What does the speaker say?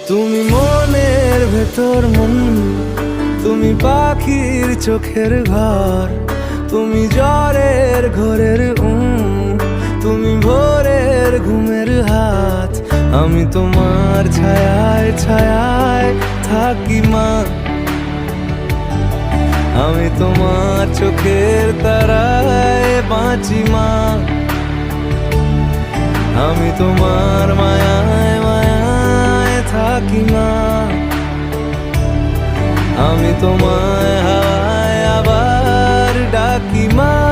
তুমি মনের ভেতর মন, তুমি পাখির চোখের ঘর, তুমি জ্বরের ঘরের তুমি ভোরের ঘুমের হাত। আমি তোমার ছায়ায় ছায়ায় থাকি মা, আমি তোমার চোখের তারায় বাঁচি মা, আমি তোমার মায়ায় মায়ায় থাকি মা, আমি তোমায় হাওয়ায় আবার ডাকি মা।